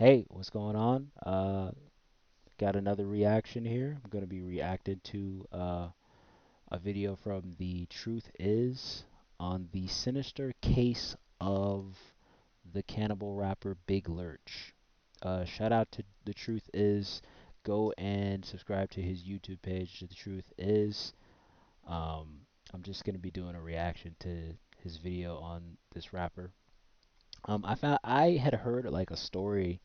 Hey, what's going on? Got another reaction here. I'm gonna be reacting to a video from The Truth Is on the sinister case of the cannibal rapper Big Lurch. Shout out to The Truth Is. Go and subscribe to his YouTube page. The Truth Is. Um, I'm just gonna be doing a reaction to his video on this rapper. I had heard like a story.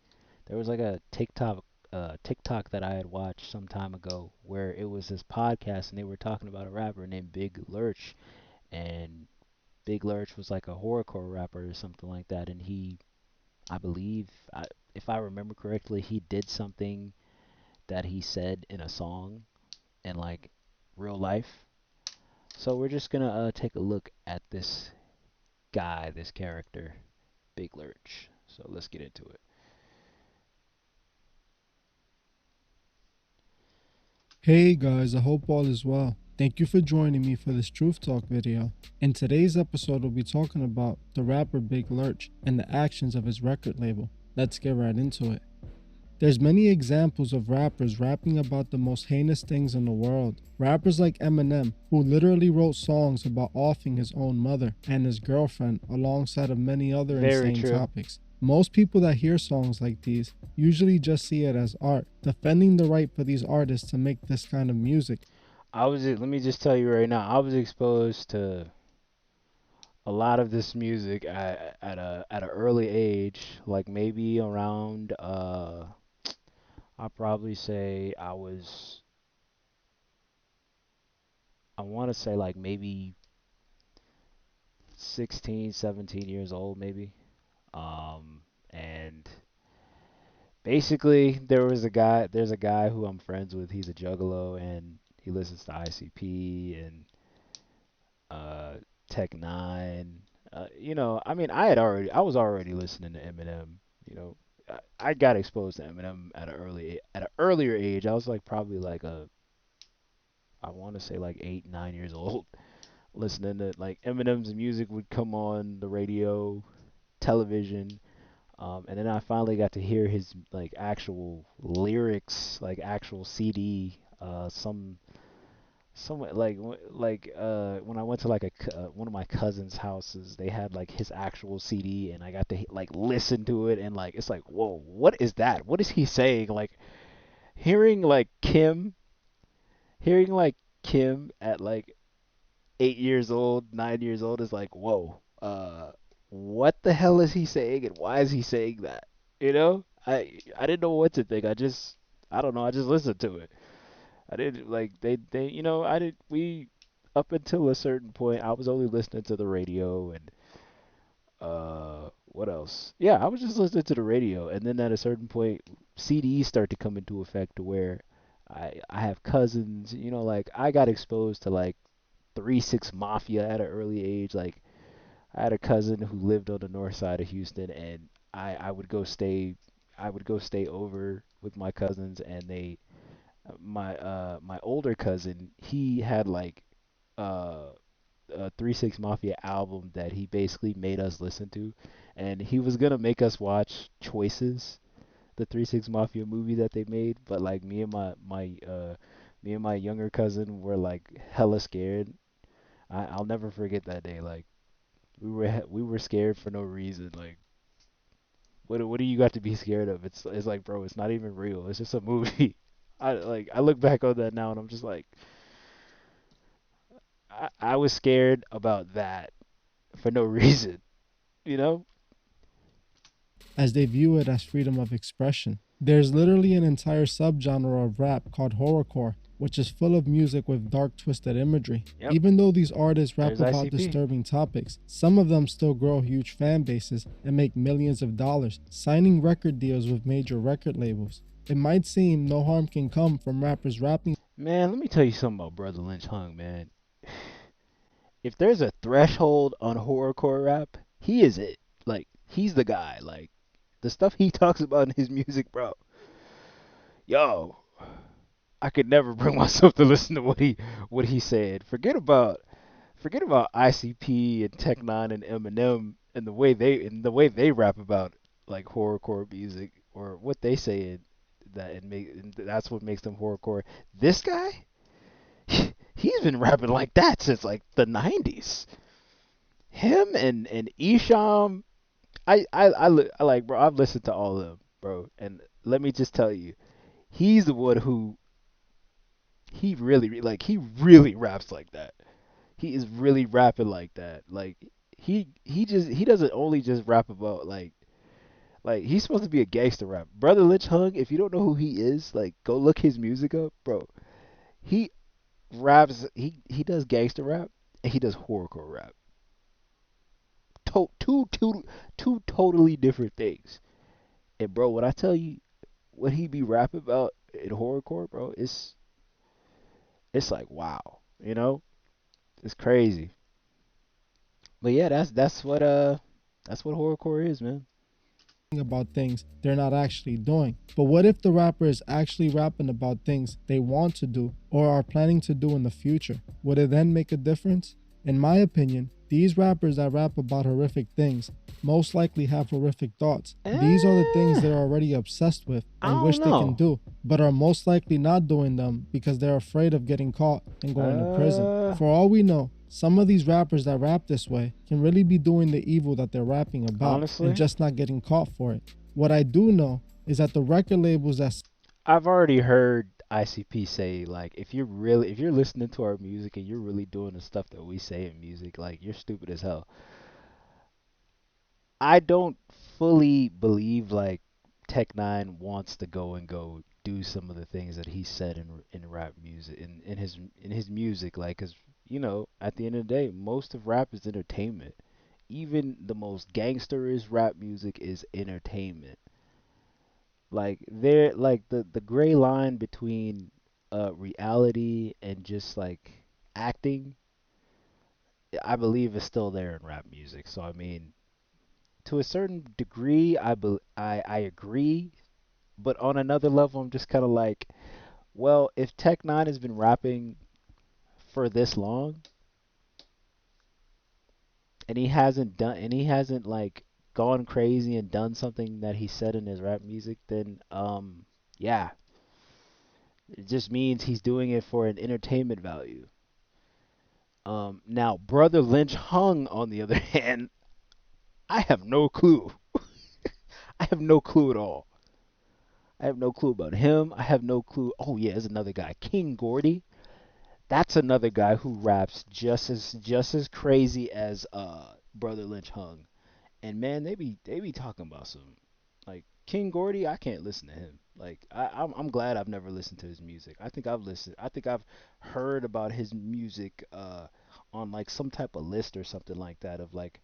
There was like a TikTok that I had watched some time ago where it was this podcast and they were talking about a rapper named Big Lurch, and Big Lurch was like a horrorcore rapper or something like that, and I believe, if I remember correctly, he did something that he said in a song in like real life. So we're just gonna take a look at this guy, this character, Big Lurch. So let's get into it. Hey guys, I hope all is well. Thank you for joining me for this Truth Talk video. In today's episode, we'll be talking about the rapper Big Lurch and the actions of his record label. Let's get right into it. There's many examples of rappers rapping about the most heinous things in the world. Rappers like Eminem, who literally wrote songs about offing his own mother and his girlfriend alongside of many other Very insane true. topics. Most people that hear songs like these usually just see it as art, defending the right for these artists to make this kind of music. Let me just tell you right now, I was exposed to a lot of this music at an early age, like maybe around I'll probably say I want to say like maybe 16, 17 years old maybe. And basically there's a guy who I'm friends with. He's a juggalo and he listens to ICP and uh, Tech Nine. I mean, I was already listening to Eminem. You know, I got exposed to Eminem at an earlier age. I was like probably like I want to say like 8, 9 years old, listening to like Eminem's music would come on the radio, television, and then I finally got to hear his like actual lyrics, like actual CD. Somewhat like when I went to like one of my cousin's houses, they had like his actual CD, and I got to like listen to it, and like it's like, whoa, what is that? What is he saying? Like hearing like hearing like Kim at like 8 years old, 9 years old is like, whoa, what the hell is he saying, and why is he saying that? You know, I didn't know what to think. I don't know. I just listened to it. I didn't like they I did we up until a certain point I was only listening to the radio and what else? Yeah, I was just listening to the radio, and then at a certain point CDs start to come into effect to where I have cousins, like I got exposed to like 3 6 Mafia at an early age. Like I had a cousin who lived on the north side of Houston, and I would go stay over with my cousins, and my older cousin, he had like uh a 3 6 Mafia album that he basically made us listen to, and he was gonna make us watch Choices, the 3 6 Mafia movie that they made, but like me and my younger cousin were like hella scared. I'll never forget that day. Like we were scared for no reason. Like what do you got to be scared of? It's like, bro, it's not even real. It's just a movie. I look back on that now and I'm just like, I was scared about that for no reason, you know? As they view it as freedom of expression. There's literally an entire subgenre of rap called horrorcore, which is full of music with dark, twisted imagery. Yep. Even though these artists rap There's about ICP. disturbing topics, some of them still grow huge fan bases and make millions of dollars, signing record deals with major record labels. It might seem no harm can come from rappers rapping. Man, let me tell you something about Brother Lynch Hung, man. If there's a threshold on horrorcore rap, he is it. Like, he's the guy. Like, the stuff he talks about in his music, bro. Yo, I could never bring myself to listen to what he said. Forget about ICP and Tech Nine and Eminem and the way they rap about like horrorcore music. or what they say that it make that's what makes them horrorcore. This guy, he's been rapping like that since like the 90s. Him and Isham, I like, bro. I've listened to all of them, bro, and let me just tell you, he's the one who he really raps like that. He is really rapping like that. Like he doesn't only just rap about like he's supposed to be a gangster rap. Brother Lynch Hung, if you don't know who he is, like go look his music up, bro. He raps he does gangster rap and he does horrorcore rap. Two totally different things. And bro, when I tell you what he be rapping about in horrorcore, bro, it's like wow, you know? It's crazy. But yeah, that's what horrorcore is, man. about things they're not actually doing. But what if the rapper is actually rapping about things they want to do or are planning to do in the future? Would it then make a difference? In my opinion, these rappers that rap about horrific things most likely have horrific thoughts. These are the things they're already obsessed with I and don't wish they can know. do, but are most likely not doing them because they're afraid of getting caught and going to prison. For all we know, some of these rappers that rap this way can really be doing the evil that they're rapping about and Honestly, just not getting caught for it. What I do know is that the record labels that I've already heard ICP say like if you're listening to our music and you're really doing the stuff that we say in music, like you're stupid as hell. I don't fully believe like Tech Nine wants to go do some of the things that he said in rap music in his music, like, cause you know at the end of the day most of rap is entertainment. Even the most gangsterish rap music is entertainment. Like there like the gray line between reality and just like acting, I believe is still there in rap music. So I mean, to a certain degree, I agree, but on another level, I'm just kind of like, well, if Tech Nine has been rapping for this long and he hasn't like gone crazy and done something that he said in his rap music, then yeah, it just means he's doing it for an entertainment value. Now Brother Lynch Hung, on the other hand, I have no clue. I have no clue at all. I have no clue about him. I have no clue. Oh yeah, there's another guy, King Gordy. That's another guy who raps just as crazy as Brother Lynch Hung. And man, they be talking about some like King Gordy. I can't listen to him. Like I'm glad I've never listened to his music. I think I've heard about his music on like some type of list or something like that of like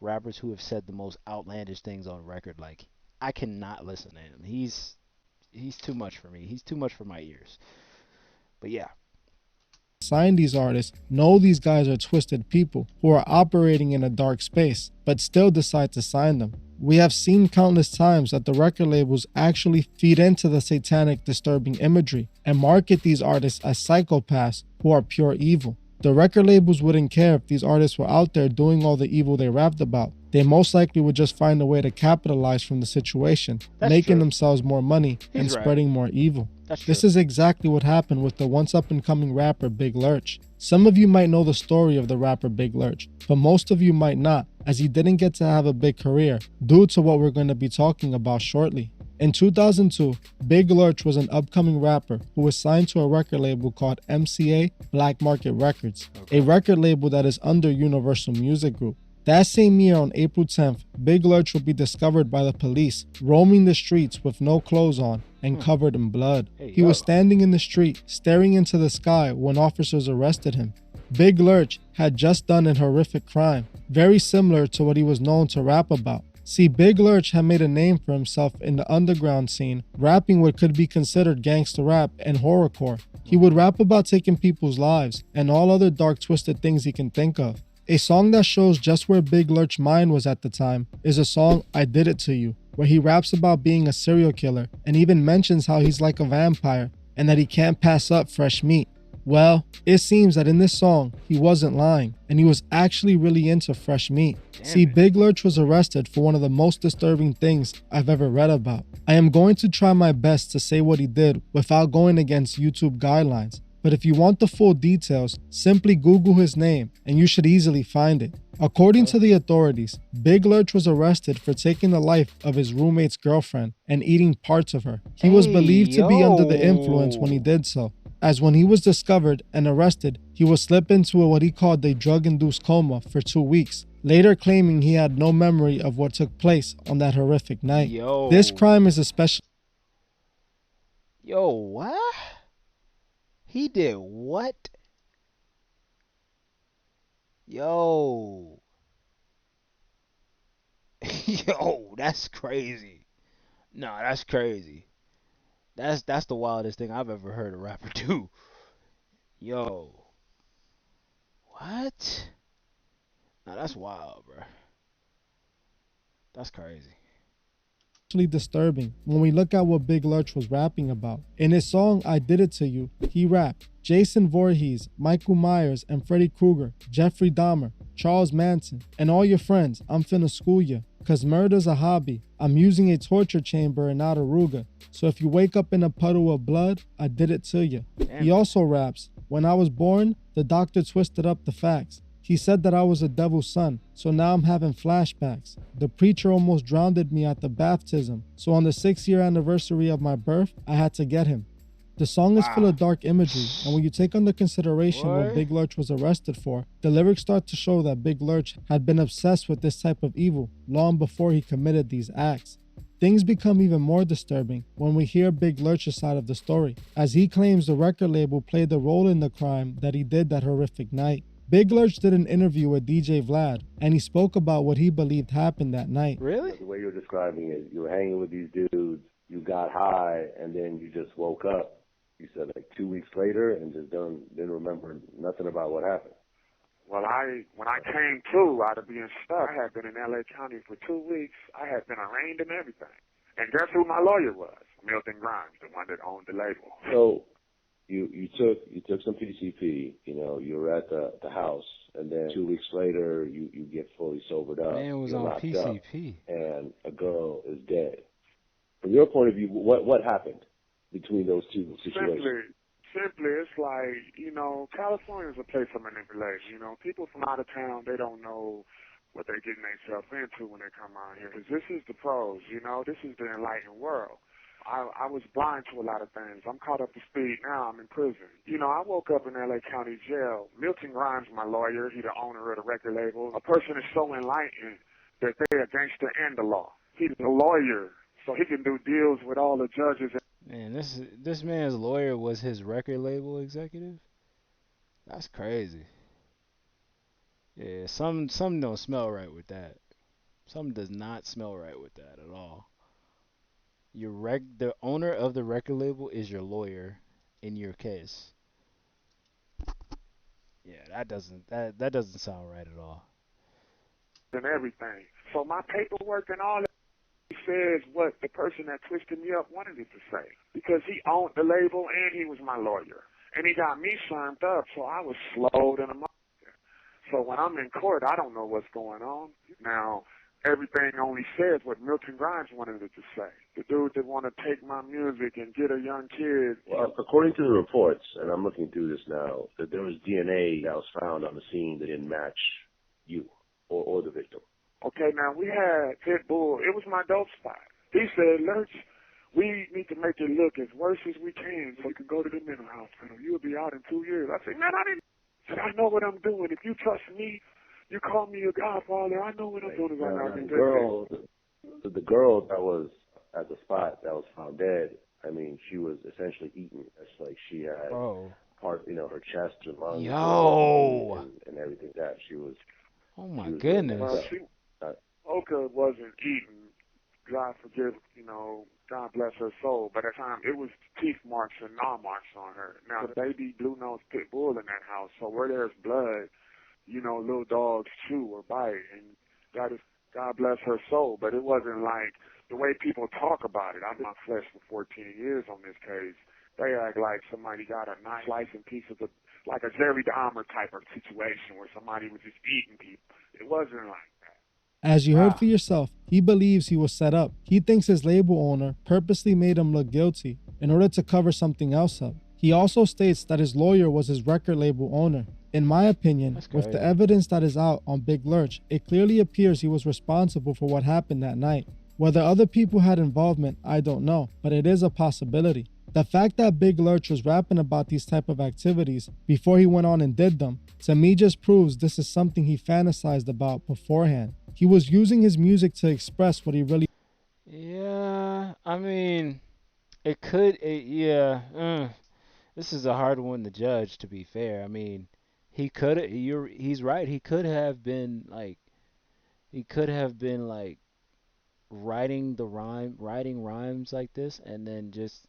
rappers who have said the most outlandish things on record. Like I cannot listen to him. He's too much for me. He's too much for my ears. But yeah, sign these artists know these guys are twisted people who are operating in a dark space, but still decide to sign them. We have seen countless times that the record labels actually feed into the satanic, disturbing imagery and market these artists as psychopaths who are pure evil. The record labels wouldn't care if these artists were out there doing all the evil they rapped about. They most likely would just find a way to capitalize from the situation, that's making true. themselves more money and He's right. spreading more evil. That's true. This is exactly what happened with the once up and coming rapper Big Lurch. Some of you might know the story of the rapper Big Lurch, but most of you might not, as he didn't get to have a big career due to what we're going to be talking about shortly. In 2002, Big Lurch was an upcoming rapper who was signed to a record label called MCA Black Market Records, a record label that is under Universal Music Group. That same year, on April 10th, Big Lurch would be discovered by the police roaming the streets with no clothes on and covered in blood. Hey, He was standing in the street, staring into the sky when officers arrested him. Big Lurch had just done an horrific crime, very similar to what he was known to rap about. See, Big Lurch had made a name for himself in the underground scene, rapping what could be considered gangster rap and horrorcore. He would rap about taking people's lives and all other dark, twisted things he can think of. A song that shows just where Big Lurch's mind was at the time is a song, I Did It To You, where he raps about being a serial killer and even mentions how he's like a vampire and that he can't pass up fresh meat. Well, it seems that in this song, he wasn't lying, and he was actually really into fresh meat. Damn See, it. Big Lurch was arrested for one of the most disturbing things I've ever read about. I am going to try my best to say what he did without going against YouTube guidelines, but if you want the full details, simply Google his name and you should easily find it. According Okay. to the authorities, Big Lurch was arrested for taking the life of his roommate's girlfriend and eating parts of her. He was Hey, believed to be under the influence when he yo. did so, as when he was discovered and arrested, he was slipped into what he called a drug-induced coma for 2 weeks, later claiming he had no memory of what took place on that horrific night. This Yo. crime is especially Yo, what? He did what? Yo. Yo, that's crazy. Nah, that's crazy. That's the wildest thing I've ever heard a rapper do. Yo. What? Nah, that's wild, bro. That's crazy. disturbing when we look at what Big Lurch was rapping about. In his song I Did It To You, he rapped, Jason Voorhees, Michael Myers, and Freddy Krueger, Jeffrey Dahmer, Charles Manson, and all your friends, I'm finna school ya. Cause murder's a hobby. I'm using a torture chamber and not a Ruger. So if you wake up in a puddle of blood, I did it to you. Damn He it. also raps, when I was born, the doctor twisted up the facts. He said that I was a devil's son, so now I'm having flashbacks. The preacher almost drowned me at the baptism, so on the 6-year anniversary of my birth, I had to get him. The song is full Wow. of dark imagery, and when you take under consideration what Boy. Big Lurch was arrested for, the lyrics start to show that Big Lurch had been obsessed with this type of evil long before he committed these acts. Things become even more disturbing when we hear Big Lurch's side of the story, as he claims the record label played the role in the crime that he did that horrific night. Big Lurch did an interview with DJ Vlad, and he spoke about what he believed happened that night. Really? The way you're describing it, you were hanging with these dudes, you got high, and then you just woke up. You said like 2 weeks later, and just didn't remember nothing about what happened. Well, when I came to out of being stuck, I had been in LA County for 2 weeks. I had been arraigned and everything. And guess who my lawyer was? Milton Grimes, the one that owned the label. So you took some PCP. You were at the house, and then 2 weeks later, you get fully sobered up. Man was You're on locked up, PCP. and a girl is dead. From your point of view, what happened between those two situations? Simply, it's like, California's a place of manipulation. People from out of town, they don't know what they're getting themselves into when they come out here. Because this is the pros, this is the enlightened world. I was blind to a lot of things. I'm caught up to speed now. I'm in prison. I woke up in L.A. County Jail. Milton Grimes, my lawyer, he the owner of the record label. A person is so enlightened that they're against the and the law. He's a lawyer, so he can do deals with all the judges. Man, this man's lawyer was his record label executive. That's crazy. Yeah, some don't smell right with that. Some does not smell right with that at all. The owner of the record label is your lawyer in your case. Yeah, that doesn't sound right at all. And everything. So my paperwork and all that says what the person that twisted me up wanted it to say. Because he owned the label and he was my lawyer. And he got me firmed up, so I was slowed in a month. So when I'm in court, I don't know what's going on. Now, everything only says what Milton Grimes wanted it to say. The dude that want to take my music and get a young kid. Well, according to the reports, and I'm looking through this now, that there was DNA that was found on the scene that didn't match you or the victim. Okay, now we had Pitbull. It was my dope spot. He said, Lurch, we need to make it look as worse as we can so you can go to the mental hospital. You'll be out in 2 years. I said, man, I know what I'm doing. If you trust me, you call me your godfather. I know what I'm doing right now. The girl that was at the spot that was found dead, I mean, she was essentially eaten. It's like she had Bro. her chest and lungs Yo. and everything that she was. Oh my She was really goodness. Well, Oka wasn't eaten. God forgive, God bless her soul. By the time it was teeth marks and gnaw marks on her. Now the baby blue nose pit bull in that house. So where there's blood, little dogs chew or bite, and God bless her soul. But it wasn't like the way people talk about it. I've been on flesh for 14 years on this case. They act like somebody got a nice slicing piece of the, like a Jerry Dahmer type of situation where somebody was just eating people. It wasn't like that. As you heard Wow. for yourself, he believes he was set up. He thinks his label owner purposely made him look guilty in order to cover something else up. He also states that his lawyer was his record label owner. In my opinion, That's with the crazy. evidence that is out on Big Lurch, it clearly appears he was responsible for what happened that night. Whether other people had involvement, I don't know, but it is a possibility. The fact that Big Lurch was rapping about these type of activities before he went on and did them, to me just proves this is something he fantasized about beforehand. He was using his music to express what he really Yeah, I mean, it could. Yeah, this is a hard one to judge. To be fair, I mean, he could. He's right. He could have been like. He could have been like writing rhymes like this, and then just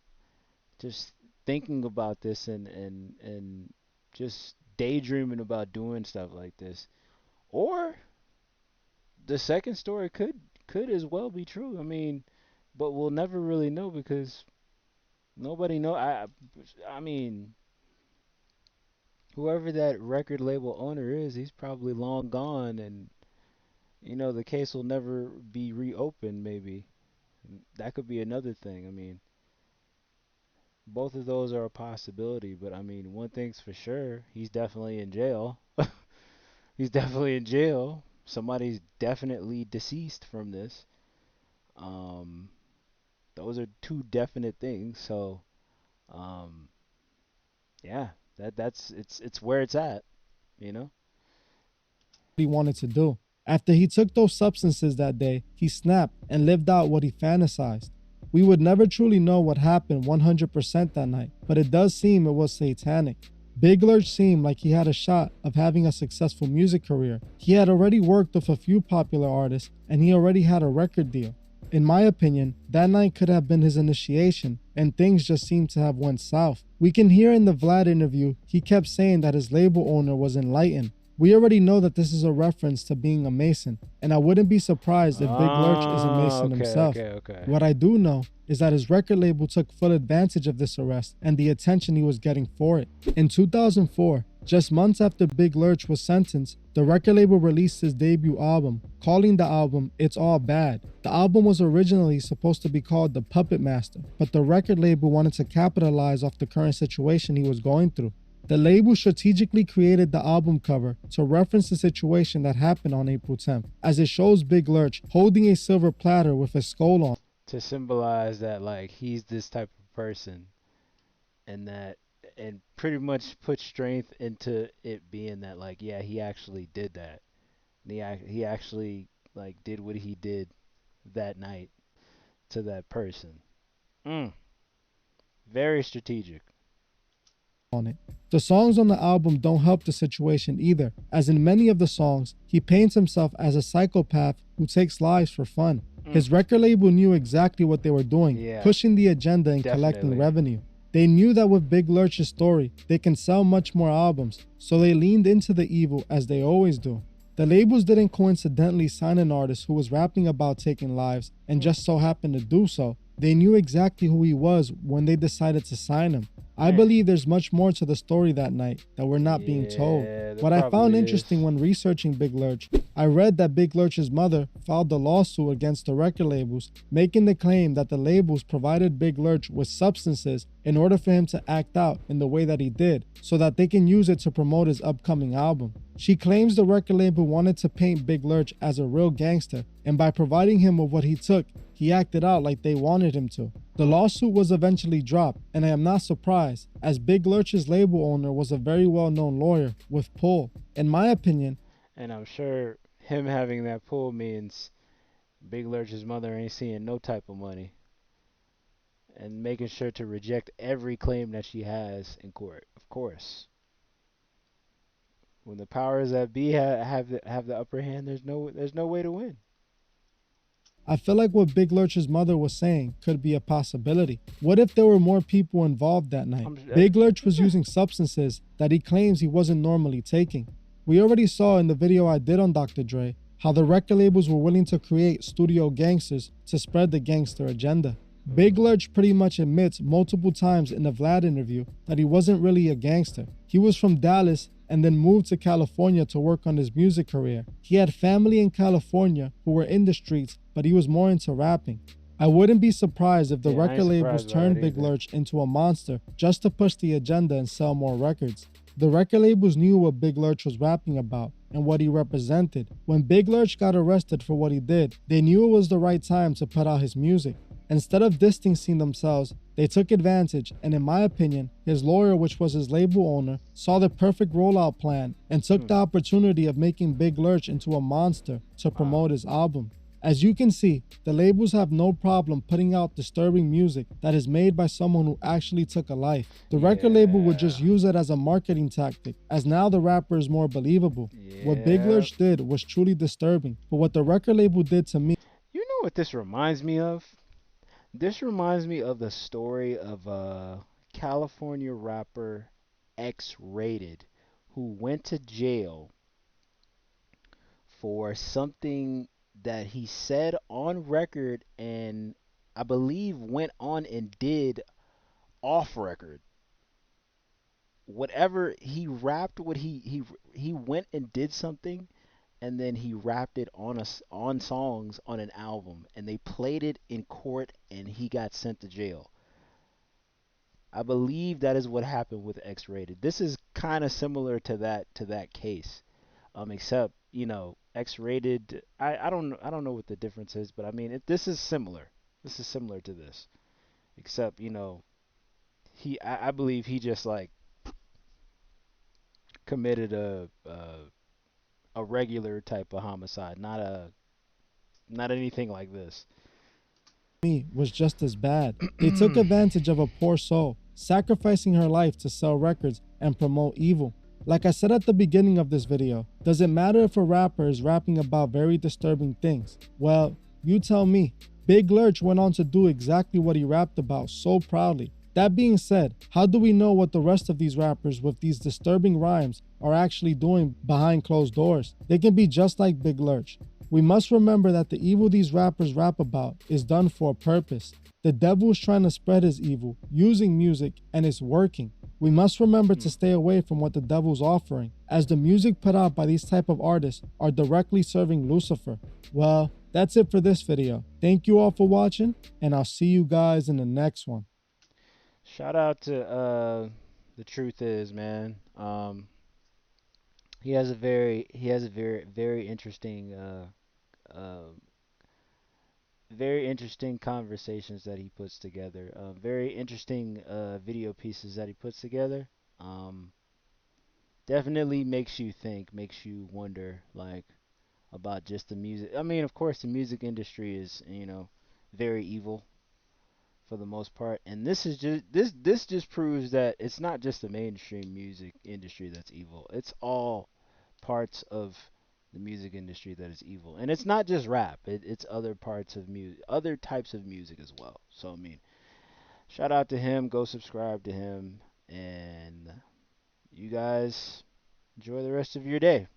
thinking about this and just daydreaming about doing stuff like this. Or the second story could as well be true. I mean, but we'll never really know because nobody know. I mean, whoever that record label owner is, he's probably long gone, and the case will never be reopened. Maybe that could be another thing. I mean, both of those are a possibility, but I mean, one thing's for sure, he's definitely in jail. He's definitely in jail. Somebody's definitely deceased from this. Um, those are two definite things. So, um, yeah, that's it's where it's at, you know. wanted to do. After he took those substances that day, he snapped and lived out what he fantasized. We would never truly know what happened 100% that night, but it does seem it was satanic. Big Lurch seemed like he had a shot of having a successful music career. He had already worked with a few popular artists, and he already had a record deal. In my opinion, that night could have been his initiation, and things just seemed to have went south. We can hear in the Vlad interview, he kept saying that his label owner was enlightened. We already know that this is a reference to being a Mason, and I wouldn't be surprised if Big Lurch is a Mason Okay, himself. okay. What I do know is that his record label took full advantage of this arrest and the attention he was getting for it. In 2004, just months after Big Lurch was sentenced, the record label released his debut album, calling the album It's All Bad. The album was originally supposed to be called The Puppet Master, but the record label wanted to capitalize off the current situation he was going through. The label strategically created the album cover to reference the situation that happened on April 10th, as it shows Big Lurch holding a silver platter with a skull on. To symbolize that, like, he's this type of person, and pretty much put strength into it being that, like, yeah, he actually did that. He actually, like, did what he did that night to that person. Mm, very strategic. On it. The songs on the album don't help the situation either, as in many of the songs, he paints himself as a psychopath who takes lives for fun. His record label knew exactly what they were doing, Yeah, pushing the agenda and collecting definitely. revenue. They knew that with Big Lurch's story, they can sell much more albums, so they leaned into the evil as they always do. The labels didn't coincidentally sign an artist who was rapping about taking lives and just so happened to do so. They knew exactly who he was when they decided to sign him. I Man. believe there's much more to the story that night that we're not being told. Yeah, there What I found probably interesting is. when researching Big Lurch, I read that Big Lurch's mother filed a lawsuit against the record labels, making the claim that the labels provided Big Lurch with substances in order for him to act out in the way that he did, so that they can use it to promote his upcoming album. She claims the record label wanted to paint Big Lurch as a real gangster, and by providing him with what he took, he acted out like they wanted him to. The lawsuit was eventually dropped, and I am not surprised, as Big Lurch's label owner was a very well-known lawyer with pull. In my opinion, And I'm sure him having that pull means Big Lurch's mother ain't seeing no type of money, and making sure to reject every claim that she has in court. Of course, when the powers that be have the upper hand, there's no way to win. I feel like what Big Lurch's mother was saying could be a possibility. What if there were more people involved that night? Big Lurch was using substances that he claims he wasn't normally taking. We already saw in the video I did on Dr. Dre how the record labels were willing to create studio gangsters to spread the gangster agenda. Big Lurch pretty much admits multiple times in the Vlad interview that he wasn't really a gangster. He was from Dallas and then moved to California to work on his music career. He had family in California who were in the streets, but he was more into rapping. I wouldn't be surprised if the Yeah, I ain't record labels surprised by that turned Big either. Lurch into a monster just to push the agenda and sell more records. The record labels knew what Big Lurch was rapping about and what he represented. When Big Lurch got arrested for what he did, they knew it was the right time to put out his music. Instead of distancing themselves, they took advantage, and in my opinion, his lawyer, which was his label owner, saw the perfect rollout plan and took the opportunity of making Big Lurch into a monster to Wow. promote his album. As you can see, the labels have no problem putting out disturbing music that is made by someone who actually took a life. The record label would just Yeah. use it as a marketing tactic, as now the rapper is more believable. What Big Yeah. Lurch did was truly disturbing, but what the record label did to me. You know what this reminds me of? This reminds me of the story of a California rapper X Rated who went to jail for something that he said on record and I believe went on and did off record. Whatever he rapped, what he went and did something and then he rapped it on on songs on an album and they played it in court and he got sent to jail. I believe that is what happened with X-Rated. This is kind of similar to that case, except X-Rated. I don't know what the difference is, but I mean this is similar. This is similar to this, except I believe he just like committed a regular type of homicide, not anything like this. Me was just as bad. They took advantage of a poor soul, sacrificing her life to sell records and promote evil. Like I said at the beginning of this video, does it matter if a rapper is rapping about very disturbing things? Well, you tell me. Big Lurch went on to do exactly what he rapped about so proudly. That being said, how do we know what the rest of these rappers with these disturbing rhymes are actually doing behind closed doors? They can be just like Big Lurch. We must remember that the evil these rappers rap about is done for a purpose. The devil is trying to spread his evil using music and it's working. We must remember to stay away from what the devil's offering, as the music put out by these type of artists are directly serving Lucifer. Well, that's it for this video. Thank you all for watching, and I'll see you guys in the next one. Shout out to the truth is man. He has a very interesting uh very interesting conversations that he puts together. Very interesting video pieces that he puts together. Um, Definitely makes you think, makes you wonder, like about just the music. I mean, of course, the music industry is very evil for the most part, and this just proves that it's not just the mainstream music industry that's evil. It's all parts of the music industry that is evil, and it's not just rap. It's other parts of music, other types of music as well. So I mean, shout out to him. Go subscribe to him, and you guys enjoy the rest of your day.